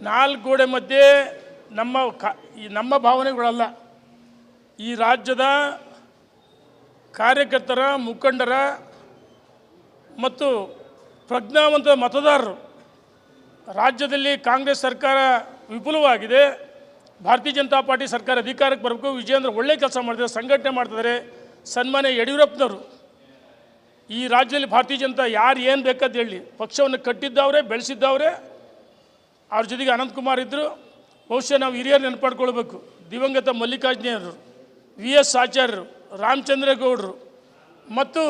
ನಾಲ್ಕು ಗೋಡೆ ಮಧ್ಯೆ ನಮ್ಮ ಭಾವನೆಗಳಲ್ಲ. ಈ ರಾಜ್ಯದ ಕಾರ್ಯಕರ್ತರ, ಮುಖಂಡರ ಮತ್ತು ಪ್ರಜ್ಞಾವಂತ ಮತದಾರರು, ರಾಜ್ಯದಲ್ಲಿ ಕಾಂಗ್ರೆಸ್ ಸರ್ಕಾರ ವಿಫಲವಾಗಿದೆ, ಭಾರತೀಯ ಜನತಾ ಪಾರ್ಟಿ ಸರ್ಕಾರ ಅಧಿಕಾರಕ್ಕೆ ಬರಬೇಕು, ವಿಜಯೇಂದ್ರ ಒಳ್ಳೆ ಕೆಲಸ ಮಾಡ್ತಿದ್ದಾರೆ, ಸಂಘಟನೆ ಮಾಡ್ತಿದ್ದಾರೆ. ಸನ್ಮಾನ್ಯ ಯಡಿಯೂರಪ್ಪನವರು ಈ ರಾಜ್ಯದಲ್ಲಿ ಭಾರತೀಯ ಜನತಾ ಯಾರು ಏನು ಬೇಕಾದ ಹೇಳಿ ಪಕ್ಷವನ್ನು ಕಟ್ಟಿದ್ದವರೇ, ಬೆಳೆಸಿದ್ದವರೇ. ಅವ್ರ ಜೊತೆಗೆ ಅನಂತಕುಮಾರ್ ಇದ್ದರು. ಬಹುಶಃ ನಾವು ಹಿರಿಯರು ನೆನಪಾಡ್ಕೊಳ್ಬೇಕು. ದಿವಂಗತ ಮಲ್ಲಿಕಾರ್ಜುನರು, ವಿ ಎಸ್ ಆಚಾರ್ಯರು, ರಾಮಚಂದ್ರೇಗೌಡರು ಮತ್ತು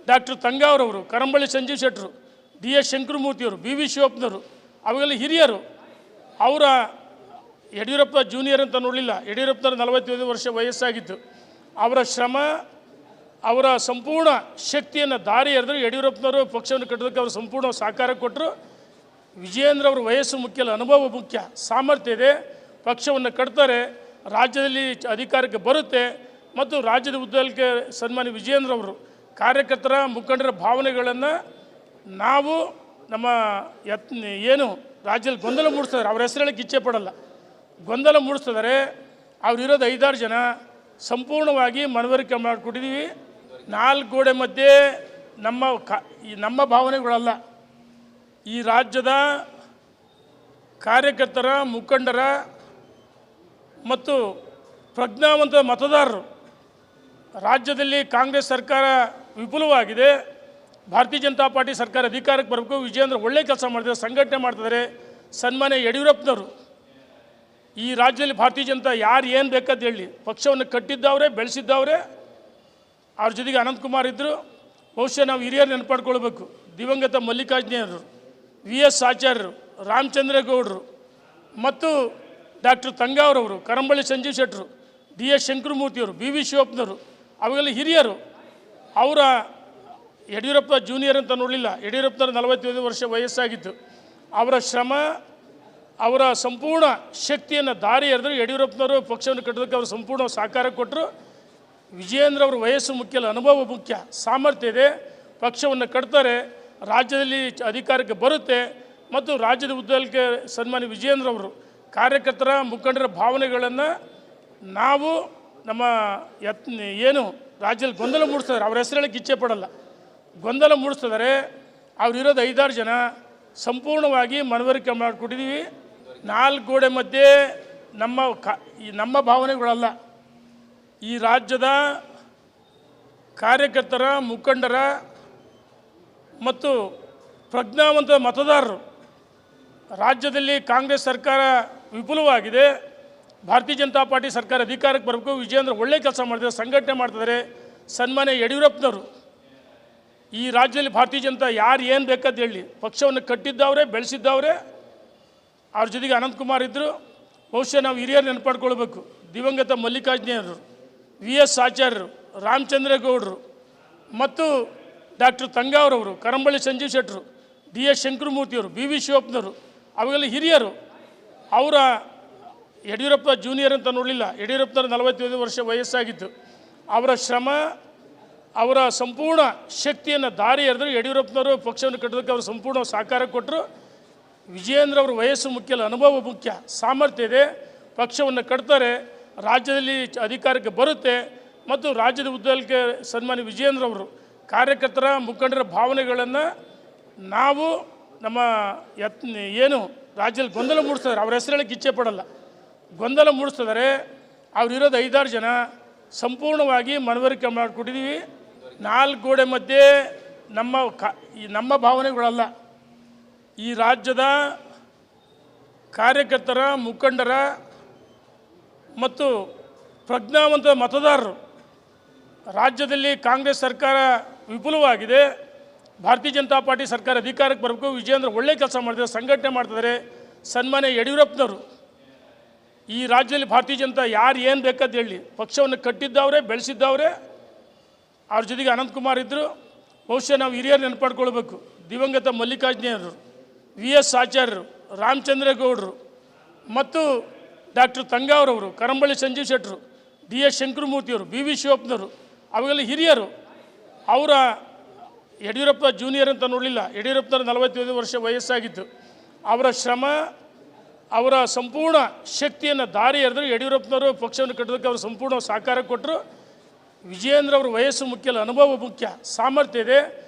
ಡಾಕ್ಟರ್ ತಂಗಾವರವರು, ಕರಂಬಳ್ಳಿ ಸಂಜೀವ್ ಶೆಟ್ಟರು, ಡಿ ಎಸ್ ಶಂಕರಮೂರ್ತಿಯವರು, ಬಿ ವಿ ಶಿವಪ್ಪನವರು, ಅವೆಲ್ಲ ಹಿರಿಯರು. ಅವರ ಯಡಿಯೂರಪ್ಪ ಜೂನಿಯರ್ ಅಂತ ನೋಡಲಿಲ್ಲ. ಯಡಿಯೂರಪ್ಪನವರು 45 ವರ್ಷ ವಯಸ್ಸಾಗಿತ್ತು. ಅವರ ಶ್ರಮ, ಅವರ ಸಂಪೂರ್ಣ ಶಕ್ತಿಯನ್ನು ದಾರಿ ಎರೆದರು. ಯಡಿಯೂರಪ್ಪನವರು ಪಕ್ಷವನ್ನು ಕಟ್ಟೋದಕ್ಕೆ ಅವರು ಸಂಪೂರ್ಣ ಸಹಕಾರ ಕೊಟ್ಟರು. ವಿಜಯೇಂದ್ರ ಅವರ ವಯಸ್ಸು ಮುಖ್ಯ ಅಲ್ಲ, ಅನುಭವ ಮುಖ್ಯ, ಸಾಮರ್ಥ್ಯ ಇದೆ, ಪಕ್ಷವನ್ನು ಕಟ್ತಾರೆ, ರಾಜ್ಯದಲ್ಲಿ ಅಧಿಕಾರಕ್ಕೆ ಬರುತ್ತೆ. ಮತ್ತು ರಾಜ್ಯದ ಉದ್ದಕ್ಕೆ ಸನ್ಮಾನ್ಯ ವಿಜಯೇಂದ್ರ ಅವರು ಕಾರ್ಯಕರ್ತರ, ಮುಖಂಡರ ಭಾವನೆಗಳನ್ನು ನಾವು ನಮ್ಮ ಏನು ರಾಜ್ಯದಲ್ಲಿ ಗೊಂದಲ ಮೂಡಿಸ್ತಾರೆ, ಅವ್ರ ಹೆಸರು ಹೇಳಕ್ಕೆ ಇಚ್ಛೆ ಪಡಲ್ಲ, ಗೊಂದಲ ಮೂಡಿಸ್ತಿದ್ದಾರೆ. ಅವರಿರೋದು 5-6 ಜನ. ಸಂಪೂರ್ಣವಾಗಿ ಮನವರಿಕೆ ಮಾಡಿಕೊಟ್ಟಿದ್ದೀವಿ. ನಾಲ್ಕು ಗೋಡೆ ಮಧ್ಯೆ ನಮ್ಮ ಭಾವನೆಗಳಲ್ಲ. ಈ ರಾಜ್ಯದ ಕಾರ್ಯಕರ್ತರ, ಮುಖಂಡರ ಮತ್ತು ಪ್ರಜ್ಞಾವಂತ ಮತದಾರರು, ರಾಜ್ಯದಲ್ಲಿ ಕಾಂಗ್ರೆಸ್ ಸರ್ಕಾರ ವಿಫಲವಾಗಿದೆ, ಭಾರತೀಯ ಜನತಾ ಪಾರ್ಟಿ ಸರ್ಕಾರ ಅಧಿಕಾರಕ್ಕೆ ಬರಬೇಕು, ವಿಜಯೇಂದ್ರ ಒಳ್ಳೆ ಕೆಲಸ ಮಾಡ್ತಿದ್ದಾರೆ, ಸಂಘಟನೆ ಮಾಡ್ತಿದ್ದಾರೆ. ಸನ್ಮಾನ್ಯ ಯಡಿಯೂರಪ್ಪನವರು ಈ ರಾಜ್ಯದಲ್ಲಿ ಭಾರತೀಯ ಜನತಾ ಯಾರು ಏನು ಬೇಕಾದ ಹೇಳಿ ಪಕ್ಷವನ್ನು ಕಟ್ಟಿದ್ದವರೇ, ಬೆಳೆಸಿದ್ದವರೇ. ಅವ್ರ ಜೊತೆಗೆ ಅನಂತಕುಮಾರ್ ಇದ್ದರು. ಬಹುಶಃ ನಾವು ಹಿರಿಯರು ನೆನಪಾಡ್ಕೊಳ್ಬೇಕು. ದಿವಂಗತ ಮಲ್ಲಿಕಾರ್ಜುನರು, ವಿ ಎಸ್ ಆಚಾರ್ಯರು, ರಾಮಚಂದ್ರೇಗೌಡರು ಮತ್ತು ಡಾಕ್ಟರ್ ತಂಗಾವರವರು, ಕರಂಬಳ್ಳಿ ಸಂಜೀವ್ ಶೆಟ್ಟರು, ಡಿ ಎಸ್ ಶಂಕರಮೂರ್ತಿಯವರು, ಬಿ ವಿ ಶಿವಪ್ಪನವರು, ಅವೆಲ್ಲ ಹಿರಿಯರು. ಅವರ ಯಡಿಯೂರಪ್ಪ ಜೂನಿಯರ್ ಅಂತ ನೋಡಲಿಲ್ಲ. ಯಡಿಯೂರಪ್ಪನವರು 45 ವರ್ಷ ವಯಸ್ಸಾಗಿತ್ತು. ಅವರ ಶ್ರಮ, ಅವರ ಸಂಪೂರ್ಣ ಶಕ್ತಿಯನ್ನು ದಾರಿ ಎರೆದರು. ಯಡಿಯೂರಪ್ಪನವರು ಪಕ್ಷವನ್ನು ಕಟ್ಟೋದಕ್ಕೆ ಅವರು ಸಂಪೂರ್ಣ ಸಹಕಾರ ಕೊಟ್ಟರು. ವಿಜಯೇಂದ್ರ ಅವರ ವಯಸ್ಸು ಮುಖ್ಯ ಅಲ್ಲ, ಅನುಭವ ಮುಖ್ಯ, ಸಾಮರ್ಥ್ಯ ಇದೆ, ಪಕ್ಷವನ್ನು ಕಟ್ತಾರೆ, ರಾಜ್ಯದಲ್ಲಿ ಅಧಿಕಾರಕ್ಕೆ ಬರುತ್ತೆ. ಮತ್ತು ರಾಜ್ಯದ ಉದ್ದಕ್ಕೆ ಸನ್ಮಾನ್ಯ ವಿಜಯೇಂದ್ರ ಅವರು ಕಾರ್ಯಕರ್ತರ, ಮುಖಂಡರ ಭಾವನೆಗಳನ್ನು ನಾವು ನಮ್ಮ ಏನು ರಾಜ್ಯದಲ್ಲಿ ಗೊಂದಲ ಮೂಡಿಸ್ತಾರೆ, ಅವ್ರ ಹೆಸರು ಹೇಳಕ್ಕೆ ಇಚ್ಛೆ ಪಡಲ್ಲ, ಗೊಂದಲ ಮೂಡಿಸ್ತಿದ್ದಾರೆ. ಅವರಿರೋದು 5-6 ಜನ. ಸಂಪೂರ್ಣವಾಗಿ ಮನವರಿಕೆ ಮಾಡಿಕೊಟ್ಟಿದ್ದೀವಿ. ನಾಲ್ಕು ಗೋಡೆ ಮಧ್ಯೆ ನಮ್ಮ ಭಾವನೆಗಳಲ್ಲ. ಈ ರಾಜ್ಯದ ಕಾರ್ಯಕರ್ತರ, ಮುಖಂಡರ ಮತ್ತು ಪ್ರಜ್ಞಾವಂತ ಮತದಾರರು, ರಾಜ್ಯದಲ್ಲಿ ಕಾಂಗ್ರೆಸ್ ಸರ್ಕಾರ ವಿಫಲವಾಗಿದೆ, ಭಾರತೀಯ ಜನತಾ ಪಾರ್ಟಿ ಸರ್ಕಾರ ಅಧಿಕಾರಕ್ಕೆ ಬರಬೇಕು, ವಿಜಯೇಂದ್ರ ಒಳ್ಳೆ ಕೆಲಸ ಮಾಡ್ತಿದ್ದಾರೆ, ಸಂಘಟನೆ ಮಾಡ್ತಿದ್ದಾರೆ. ಸನ್ಮಾನ್ಯ ಯಡಿಯೂರಪ್ಪನವರು ಈ ರಾಜ್ಯದಲ್ಲಿ ಭಾರತೀಯ ಜನತಾ ಯಾರು ಏನು ಬೇಕಾದ ಹೇಳಿ ಪಕ್ಷವನ್ನು ಕಟ್ಟಿದ್ದವರೇ, ಬೆಳೆಸಿದ್ದವರೇ. ಅವ್ರ ಜೊತೆಗೆ ಅನಂತಕುಮಾರ್ ಇದ್ದರು. ಬಹುಶಃ ನಾವು ಹಿರಿಯರು ನೆನಪಾಡ್ಕೊಳ್ಬೇಕು. ದಿವಂಗತ ಮಲ್ಲಿಕಾರ್ಜುನರು, ವಿ ಎಸ್ ಆಚಾರ್ಯರು, ರಾಮಚಂದ್ರೇಗೌಡರು ಮತ್ತು ಡಾಕ್ಟರ್ ತಂಗಾವರವರು, ಕರಂಬಳ್ಳಿ ಸಂಜೀವ್ ಶೆಟ್ಟರು, ಡಿ ಎಸ್ ಶಂಕರಮೂರ್ತಿಯವರು, ಬಿ ವಿ ಶಿವಪ್ಪನವರು, ಅವೆಲ್ಲ ಹಿರಿಯರು. ಅವರ ಯಡಿಯೂರಪ್ಪ ಜೂನಿಯರ್ ಅಂತ ನೋಡಲಿಲ್ಲ. ಯಡಿಯೂರಪ್ಪನವರು 45 ವರ್ಷ ವಯಸ್ಸಾಗಿತ್ತು. ಅವರ ಶ್ರಮ, ಅವರ ಸಂಪೂರ್ಣ ಶಕ್ತಿಯನ್ನು ದಾರಿ ಎರೆದರು. ಯಡಿಯೂರಪ್ಪನವರು ಪಕ್ಷವನ್ನು ಕಟ್ಟೋದಕ್ಕೆ ಅವರು ಸಂಪೂರ್ಣ ಸಹಕಾರ ಕೊಟ್ಟರು. ವಿಜಯೇಂದ್ರ ಅವರ ವಯಸ್ಸು ಮುಖ್ಯ ಅಲ್ಲ, ಅನುಭವ ಮುಖ್ಯ, ಸಾಮರ್ಥ್ಯ ಇದೆ, ಪಕ್ಷವನ್ನು ಕಟ್ತಾರೆ, ರಾಜ್ಯದಲ್ಲಿ ಅಧಿಕಾರಕ್ಕೆ ಬರುತ್ತೆ. ಮತ್ತು ರಾಜ್ಯದ ಉದ್ದಕ್ಕೆ ಸನ್ಮಾನ್ಯ ವಿಜಯೇಂದ್ರ ಅವರು ಕಾರ್ಯಕರ್ತರ, ಮುಖಂಡರ ಭಾವನೆಗಳನ್ನು ನಾವು ನಮ್ಮ ಏನು ರಾಜ್ಯದಲ್ಲಿ ಗೊಂದಲ ಮೂಡಿಸ್ತಾರೆ, ಅವ್ರ ಹೆಸರು ಹೇಳಕ್ಕೆ ಇಚ್ಛೆ ಪಡಲ್ಲ, ಗೊಂದಲ ಮೂಡಿಸ್ತಿದ್ದಾರೆ. ಅವರಿರೋದು 5-6 ಜನ. ಸಂಪೂರ್ಣವಾಗಿ ಮನವರಿಕೆ ಮಾಡಿಕೊಟ್ಟಿದ್ದೀವಿ. ನಾಲ್ಕು ಗೋಡೆ ಮಧ್ಯೆ ನಮ್ಮ ಭಾವನೆಗಳಲ್ಲ. ಈ ರಾಜ್ಯದ ಕಾರ್ಯಕರ್ತರ, ಮುಖಂಡರ ಮತ್ತು ಪ್ರಜ್ಞಾವಂತ ಮತದಾರರು, ರಾಜ್ಯದಲ್ಲಿ ಕಾಂಗ್ರೆಸ್ ಸರ್ಕಾರ ವಿಫಲವಾಗಿದೆ, ಭಾರತೀಯ ಜನತಾ ಪಾರ್ಟಿ ಸರ್ಕಾರ ಅಧಿಕಾರಕ್ಕೆ ಬರಬೇಕು, ವಿಜಯೇಂದ್ರ ಒಳ್ಳೆ ಕೆಲಸ ಮಾಡ್ತಿದ್ದಾರೆ, ಸಂಘಟನೆ ಮಾಡ್ತಿದ್ದಾರೆ. ಸನ್ಮಾನ್ಯ ಯಡಿಯೂರಪ್ಪನವರು ಈ ರಾಜ್ಯದಲ್ಲಿ ಭಾರತೀಯ ಜನತಾ ಯಾರು ಏನು ಬೇಕಾದ ಹೇಳಿ ಪಕ್ಷವನ್ನು ಕಟ್ಟಿದ್ದವರೇ, ಬೆಳೆಸಿದ್ದವರೇ. ಅವ್ರ ಜೊತೆಗೆ ಅನಂತಕುಮಾರ್ ಇದ್ದರು. ಬಹುಶಃ ನಾವು ಹಿರಿಯರು ನೆನಪಾಡ್ಕೊಳ್ಬೇಕು. ದಿವಂಗತ ಮಲ್ಲಿಕಾರ್ಜುನರು, ವಿ ಎಸ್ ಆಚಾರ್ಯರು, ರಾಮಚಂದ್ರೇಗೌಡರು ಮತ್ತು ಡಾಕ್ಟರ್ ತಂಗಾವರವರು, ಕರಂಬಳ್ಳಿ ಸಂಜೀವ್ ಶೆಟ್ಟರು, ಡಿ ಎಸ್ ಶಂಕರಮೂರ್ತಿಯವರು, ಬಿ ವಿ ಶಿವಪ್ಪನವರು, ಅವೆಲ್ಲ ಹಿರಿಯರು. ಅವರ ಯಡಿಯೂರಪ್ಪ ಜೂನಿಯರ್ ಅಂತ ನೋಡಲಿಲ್ಲ. ಯಡಿಯೂರಪ್ಪನವರು 45 ವರ್ಷ ವಯಸ್ಸಾಗಿತ್ತು. ಅವರ ಶ್ರಮ, ಅವರ ಸಂಪೂರ್ಣ ಶಕ್ತಿಯನ್ನು ದಾರಿ ಎರೆದ್ರು. ಯಡಿಯೂರಪ್ಪನವರು ಪಕ್ಷವನ್ನು ಕಟ್ಟೋದಕ್ಕೆ ಅವರು ಸಂಪೂರ್ಣ ಸಹಕಾರ ಕೊಟ್ಟರು. ವಿಜಯೇಂದ್ರ ಅವರ ವಯಸ್ಸು ಮುಖ್ಯ ಅಲ್ಲ, ಅನುಭವ ಮುಖ್ಯ, ಸಾಮರ್ಥ್ಯ ಇದೆ,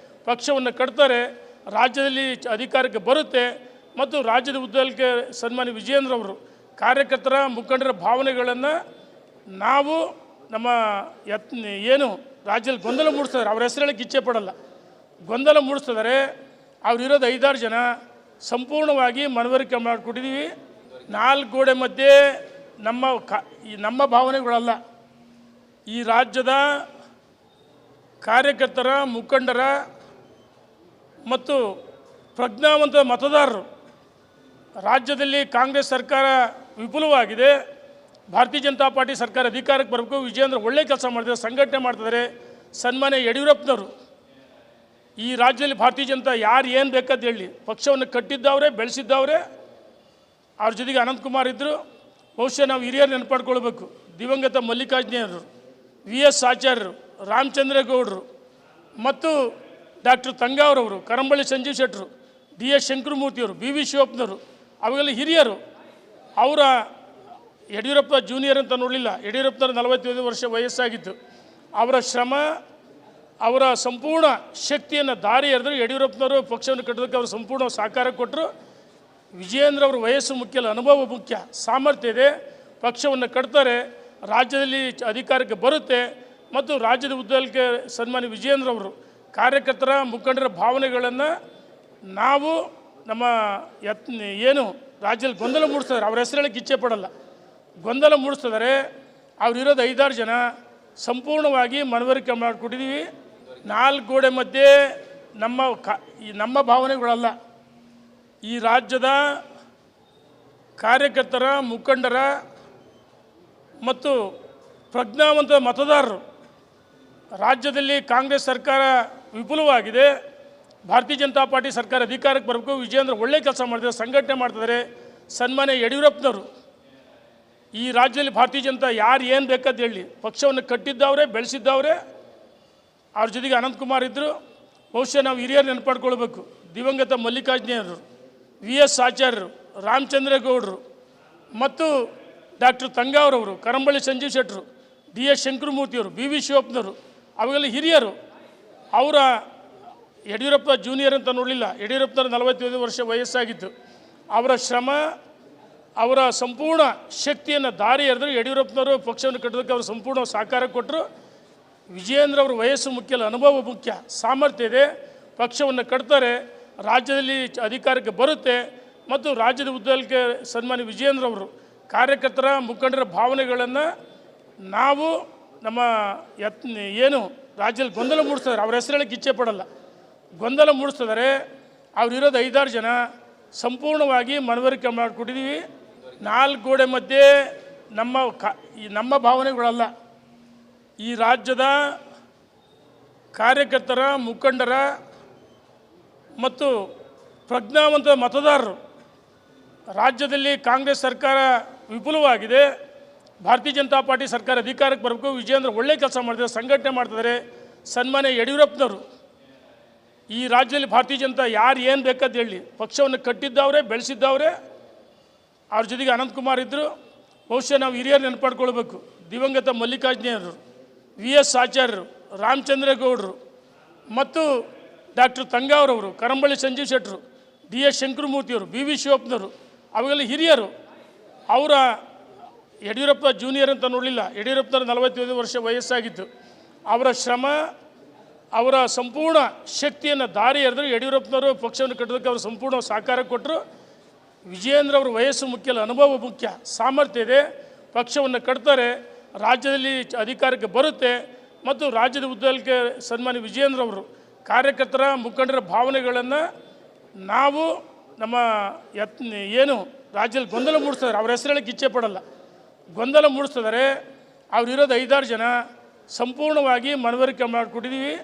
ಪಕ್ಷವನ್ನು ಕಟ್ತಾರೆ, ರಾಜ್ಯದಲ್ಲಿ ಅಧಿಕಾರಕ್ಕೆ ಬರುತ್ತೆ ಮತ್ತು ರಾಜ್ಯದ ಉದ್ದಕ್ಕೆ ಸನ್ಮಾನ್ಯ ವಿಜಯೇಂದ್ರ ಅವರು ಕಾರ್ಯಕರ್ತರ ಮುಖಂಡರ ಭಾವನೆಗಳನ್ನು ನಾವು ನಮ್ಮ ಏನು ರಾಜ್ಯದಲ್ಲಿ ಗೊಂದಲ ಮೂಡಿಸ್ತಾರೆ, ಅವ್ರ ಹೆಸರು ಹೇಳಕ್ಕೆ ಇಚ್ಛೆ ಪಡಲ್ಲ, ಗೊಂದಲ ಮೂಡಿಸ್ತಿದ್ದಾರೆ. ಅವರಿರೋದು 5-6 ಜನ, ಸಂಪೂರ್ಣವಾಗಿ ಮನವರಿಕೆ ಮಾಡಿಕೊಟ್ಟಿದ್ದೀವಿ. 4 ಗೋಡೆ ಮಧ್ಯೆ ನಮ್ಮ ಭಾವನೆಗಳಲ್ಲ, ಈ ರಾಜ್ಯದ ಕಾರ್ಯಕರ್ತರ ಮುಖಂಡರ ಮತ್ತು ಪ್ರಜ್ಞಾವಂತ ಮತದಾರರು. ರಾಜ್ಯದಲ್ಲಿ ಕಾಂಗ್ರೆಸ್ ಸರ್ಕಾರ ವಿಫಲವಾಗಿದೆ, ಭಾರತೀಯ ಜನತಾ ಪಾರ್ಟಿ ಸರ್ಕಾರ ಅಧಿಕಾರಕ್ಕೆ ಬರಬೇಕು, ವಿಜಯೇಂದ್ರ ಒಳ್ಳೆ ಕೆಲಸ ಮಾಡ್ತಿದ್ದಾರೆ, ಸಂಘಟನೆ ಮಾಡ್ತಿದ್ದಾರೆ. ಸನ್ಮಾನ್ಯ ಯಡಿಯೂರಪ್ಪನವರು ಈ ರಾಜ್ಯದಲ್ಲಿ ಭಾರತೀಯ ಜನತಾ ಯಾರು ಏನು ಬೇಕಾದ ಹೇಳಿ ಪಕ್ಷವನ್ನು ಕಟ್ಟಿದ್ದವ್ರೆ, ಬೆಳೆಸಿದ್ದವ್ರೆ. ಅವ್ರ ಜೊತೆಗೆ ಅನಂತಕುಮಾರ್ ಇದ್ದರು. ಬಹುಶಃ ನಾವು ಹಿರಿಯರು ನೆನಪಾಡ್ಕೊಳ್ಬೇಕು, ದಿವಂಗತ ಮಲ್ಲಿಕಾರ್ಜುನರು, VS ಆಚಾರ್ಯರು, ರಾಮಚಂದ್ರೇಗೌಡರು ಮತ್ತು ಡಾಕ್ಟರ್ ತಂಗಾವ್ರವರು, ಕರಂಬಳ್ಳಿ ಸಂಜೀವ್ ಶೆಟ್ಟರು, DS ಶಂಕರಮೂರ್ತಿಯವರು, BV ಶಿವಪ್ಪನವರು, ಅವೆಲ್ಲ ಹಿರಿಯರು. ಅವರ ಯಡಿಯೂರಪ್ಪ ಜೂನಿಯರ್ ಅಂತ ನೋಡಲಿಲ್ಲ, ಯಡಿಯೂರಪ್ಪನವರು 45 ವರ್ಷ ವಯಸ್ಸಾಗಿತ್ತು. ಅವರ ಶ್ರಮ, ಅವರ ಸಂಪೂರ್ಣ ಶಕ್ತಿಯನ್ನು ದಾರಿ ಎರೆದ್ರು. ಯಡಿಯೂರಪ್ಪನವರು ಪಕ್ಷವನ್ನು ಕಟ್ಟೋದಕ್ಕೆ ಅವರು ಸಂಪೂರ್ಣ ಸಹಕಾರ ಕೊಟ್ಟರು. ವಿಜಯೇಂದ್ರ ಅವರ ವಯಸ್ಸು ಮುಖ್ಯ ಅಲ್ಲ, ಅನುಭವ ಮುಖ್ಯ, ಸಾಮರ್ಥ್ಯ ಇದೆ, ಪಕ್ಷವನ್ನು ಕಟ್ತಾರೆ, ರಾಜ್ಯದಲ್ಲಿ ಅಧಿಕಾರಕ್ಕೆ ಬರುತ್ತೆ ಮತ್ತು ರಾಜ್ಯದ ಉದ್ದಕ್ಕೆ ಸನ್ಮಾನ್ಯ ವಿಜಯೇಂದ್ರ ಅವರು ಕಾರ್ಯಕರ್ತರ ಮುಖಂಡರ ಭಾವನೆಗಳನ್ನು ನಾವು ನಮ್ಮ ಏನು ರಾಜ್ಯದಲ್ಲಿ ಗೊಂದಲ ಮೂಡಿಸ್ತಾರೆ, ಅವ್ರ ಹೆಸರು ಹೇಳಕ್ಕೆ ಇಚ್ಛೆ ಪಡಲ್ಲ, ಗೊಂದಲ ಮೂಡಿಸ್ತಿದ್ದಾರೆ. ಅವರಿರೋದು 5-6 ಜನ, ಸಂಪೂರ್ಣವಾಗಿ ಮನವರಿಕೆ ಮಾಡಿಕೊಟ್ಟಿದ್ದೀವಿ. 4 ಗೋಡೆ ಮಧ್ಯೆ ನಮ್ಮ ಭಾವನೆಗಳಲ್ಲ, ಈ ರಾಜ್ಯದ ಕಾರ್ಯಕರ್ತರ ಮುಖಂಡರ ಮತ್ತು ಪ್ರಜ್ಞಾವಂತ ಮತದಾರರು. ರಾಜ್ಯದಲ್ಲಿ ಕಾಂಗ್ರೆಸ್ ಸರ್ಕಾರ ವಿಫಲವಾಗಿದೆ, ಭಾರತೀಯ ಜನತಾ ಪಾರ್ಟಿ ಸರ್ಕಾರ ಅಧಿಕಾರಕ್ಕೆ ಬರಬೇಕು, ವಿಜಯೇಂದ್ರ ಒಳ್ಳೆ ಕೆಲಸ ಮಾಡ್ತಿದ್ದಾರೆ, ಸಂಘಟನೆ ಮಾಡ್ತಿದ್ದಾರೆ. ಸನ್ಮಾನ್ಯ ಯಡಿಯೂರಪ್ಪನವರು ಈ ರಾಜ್ಯದಲ್ಲಿ ಭಾರತೀಯ ಜನತಾ ಯಾರು ಏನು ಬೇಕಾದ ಹೇಳಿ ಪಕ್ಷವನ್ನು ಕಟ್ಟಿದ್ದವ್ರೆ, ಬೆಳೆಸಿದ್ದವ್ರೆ. ಅವ್ರ ಜೊತೆಗೆ ಅನಂತಕುಮಾರ್ ಇದ್ದರು. ಬಹುಶಃ ನಾವು ಹಿರಿಯರು ನೆನಪಾಡ್ಕೊಳ್ಬೇಕು, ದಿವಂಗತ ಮಲ್ಲಿಕಾರ್ಜುನರು, VS ಆಚಾರ್ಯರು, ರಾಮಚಂದ್ರೇಗೌಡರು ಮತ್ತು ಡಾಕ್ಟರ್ ತಂಗಾವ್ರವರು, ಕರಂಬಳ್ಳಿ ಸಂಜೀವ್ ಶೆಟ್ಟರು, DS ಶಂಕರಮೂರ್ತಿಯವರು, BV ಶಿವಪ್ಪನವರು, ಅವೆಲ್ಲ ಹಿರಿಯರು. ಅವರ ಯಡಿಯೂರಪ್ಪ ಜೂನಿಯರ್ ಅಂತ ನೋಡಲಿಲ್ಲ, ಯಡಿಯೂರಪ್ಪನವರು 45 ವರ್ಷ ವಯಸ್ಸಾಗಿತ್ತು. ಅವರ ಶ್ರಮ, ಅವರ ಸಂಪೂರ್ಣ ಶಕ್ತಿಯನ್ನು ದಾರಿ ಎರೆದ್ರು. ಯಡಿಯೂರಪ್ಪನವರು ಪಕ್ಷವನ್ನು ಕಟ್ಟೋದಕ್ಕೆ ಅವರು ಸಂಪೂರ್ಣ ಸಹಕಾರ ಕೊಟ್ಟರು. ವಿಜಯೇಂದ್ರ ಅವರ ವಯಸ್ಸು ಮುಖ್ಯ ಅಲ್ಲ, ಅನುಭವ ಮುಖ್ಯ, ಸಾಮರ್ಥ್ಯ ಇದೆ, ಪಕ್ಷವನ್ನು ಕಟ್ತಾರೆ, ರಾಜ್ಯದಲ್ಲಿ ಅಧಿಕಾರಕ್ಕೆ ಬರುತ್ತೆ ಮತ್ತು ರಾಜ್ಯದ ಉದ್ದಕ್ಕೆ ಸನ್ಮಾನ್ಯ ವಿಜಯೇಂದ್ರ ಅವರು ಕಾರ್ಯಕರ್ತರ ಮುಖಂಡರ ಭಾವನೆಗಳನ್ನು ನಾವು ನಮ್ಮ ಏನು ರಾಜ್ಯದಲ್ಲಿ ಗೊಂದಲ ಮೂಡಿಸ್ತಾರೆ, ಅವ್ರ ಹೆಸರು ಹೇಳಕ್ಕೆ ಇಚ್ಛೆ ಪಡಲ್ಲ, ಗೊಂದಲ ಮೂಡಿಸ್ತಿದ್ದಾರೆ. ಅವರಿರೋದು 5-6 ಜನ, ಸಂಪೂರ್ಣವಾಗಿ ಮನವರಿಕೆ ಮಾಡಿಕೊಟ್ಟಿದ್ದೀವಿ. 4 ಗೋಡೆ ಮಧ್ಯೆ ನಮ್ಮ ಭಾವನೆಗಳಲ್ಲ, ಈ ರಾಜ್ಯದ ಕಾರ್ಯಕರ್ತರ ಮುಖಂಡರ ಮತ್ತು ಪ್ರಜ್ಞಾವಂತ ಮತದಾರರು. ರಾಜ್ಯದಲ್ಲಿ ಕಾಂಗ್ರೆಸ್ ಸರ್ಕಾರ ವಿಫಲವಾಗಿದೆ, ಭಾರತೀಯ ಜನತಾ ಪಾರ್ಟಿ ಸರ್ಕಾರ ಅಧಿಕಾರಕ್ಕೆ ಬರಬೇಕು, ವಿಜಯೇಂದ್ರ ಒಳ್ಳೆ ಕೆಲಸ ಮಾಡ್ತಿದ್ದಾರೆ, ಸಂಘಟನೆ ಮಾಡ್ತಿದ್ದಾರೆ. ಸನ್ಮಾನ್ಯ ಯಡಿಯೂರಪ್ಪನವರು ಈ ರಾಜ್ಯದಲ್ಲಿ ಭಾರತೀಯ ಜನತಾ ಪಾರ್ಟಿ ಸರ್ಕಾರ ಅಧಿಕಾರಕ್ಕೆ ಬರಬೇಕು, ವಿಜಯೇಂದ್ರ ಒಳ್ಳೆ ಕೆಲಸ ಮಾಡ್ತಿದ್ದಾರೆ, ಸಂಘಟನೆ ಮಾಡ್ತಿದ್ದಾರೆ. ಅವರ ನಾಲ್ಕು ಗೋಡೆ ಮಧ್ಯೆ ನಮ್ಮ ಭಾವನೆಗಳಲ್ಲ, ಈ ರಾಜ್ಯದ ಕಾರ್ಯಕರ್ತರ ಮುಖಂಡರ ಮತ್ತು ಪ್ರಜ್ಞಾವಂತ ಮತದಾರರು. ರಾಜ್ಯದಲ್ಲಿ ಕಾಂಗ್ರೆಸ್ ಸರ್ಕಾರ ವಿಫಲವಾಗಿದೆ, ಭಾರತೀಯ ಜನತಾ ಪಾರ್ಟಿ ಸರ್ಕಾರ ಅಧಿಕಾರಕ್ಕೆ ಬರಬೇಕು, ವಿಜಯೇಂದ್ರ ಒಳ್ಳೆ ಕೆಲಸ ಮಾಡ್ತಿದ್ದಾರೆ, ಸಂಘಟನೆ ಮಾಡ್ತಿದ್ದಾರೆ. ಸನ್ಮಾನ್ಯ ಯಡಿಯೂರಪ್ಪನವರು ಈ ರಾಜ್ಯದಲ್ಲಿ ಭಾರತೀಯ ಜನತಾ ಯಾರು ಏನು ಬೇಕಾದ ಹೇಳಿ ಪಕ್ಷವನ್ನು ಕಟ್ಟಿದ್ದವ್ರೆ, ಬೆಳೆಸಿದ್ದವ್ರೆ. ಅವ್ರ ಜೊತೆಗೆ ಅನಂತಕುಮಾರ್ ಇದ್ದರು. ಬಹುಶಃ ನಾವು ಹಿರಿಯರು ನೆನಪಾಡ್ಕೊಳ್ಬೇಕು, ದಿವಂಗತ ಮಲ್ಲಿಕಾರ್ಜುನರು, VS ಆಚಾರ್ಯರು, ರಾಮಚಂದ್ರೇಗೌಡರು ಮತ್ತು ಡಾಕ್ಟರ್ ತಂಗಾವ್ರವರು, ಕರಂಬಳ್ಳಿ ಸಂಜೀವ್ ಶೆಟ್ಟರು, DS ಶಂಕರಮೂರ್ತಿಯವರು, BV ಶಿವಪ್ಪನವರು, ಅವೆಲ್ಲ ಹಿರಿಯರು. ಅವರ ಯಡಿಯೂರಪ್ಪ ಜೂನಿಯರ್ ಅಂತ ನೋಡಲಿಲ್ಲ, ಯಡಿಯೂರಪ್ಪನವರು 45 ವರ್ಷ ವಯಸ್ಸಾಗಿತ್ತು. ಅವರ ಶ್ರಮ, ಅವರ ಸಂಪೂರ್ಣ ಶಕ್ತಿಯನ್ನು ದಾರಿ ಎರೆದ್ರು. ಯಡಿಯೂರಪ್ಪನವರು ಪಕ್ಷವನ್ನು ಕಟ್ಟೋದಕ್ಕೆ ಅವರು ಸಂಪೂರ್ಣ ಸಹಕಾರ ಕೊಟ್ಟರು. ವಿಜಯೇಂದ್ರ ಅವರ ವಯಸ್ಸು ಮುಖ್ಯ ಅಲ್ಲ, ಅನುಭವ ಮುಖ್ಯ, ಸಾಮರ್ಥ್ಯ ಇದೆ, ಪಕ್ಷವನ್ನು ಕಟ್ತಾರೆ, ರಾಜ್ಯದಲ್ಲಿ ಅಧಿಕಾರಕ್ಕೆ ಬರುತ್ತೆ ಮತ್ತು ರಾಜ್ಯದ ಉದ್ದಕ್ಕೆ ಸನ್ಮಾನ್ಯ ವಿಜಯೇಂದ್ರ ಅವರು ಕಾರ್ಯಕರ್ತರ ಮುಖಂಡರ ಭಾವನೆಗಳನ್ನು ನಾವು ನಮ್ಮ ಏನು ರಾಜ್ಯದಲ್ಲಿ ಗೊಂದಲ ಮೂಡಿಸ್ತಾರೆ, ಅವ್ರ ಹೆಸರು ಹೇಳಕ್ಕೆ ಇಚ್ಛೆ ಪಡಲ್ಲ, ಗೊಂದಲ ಮೂಡಿಸ್ತಿದ್ದಾರೆ. ಅವರಿರೋದು 5-6 ಜನ, ಸಂಪೂರ್ಣವಾಗಿ ಮನವರಿಕೆ ಮಾಡಿಕೊಟ್ಟಿದ್ದೀವಿ.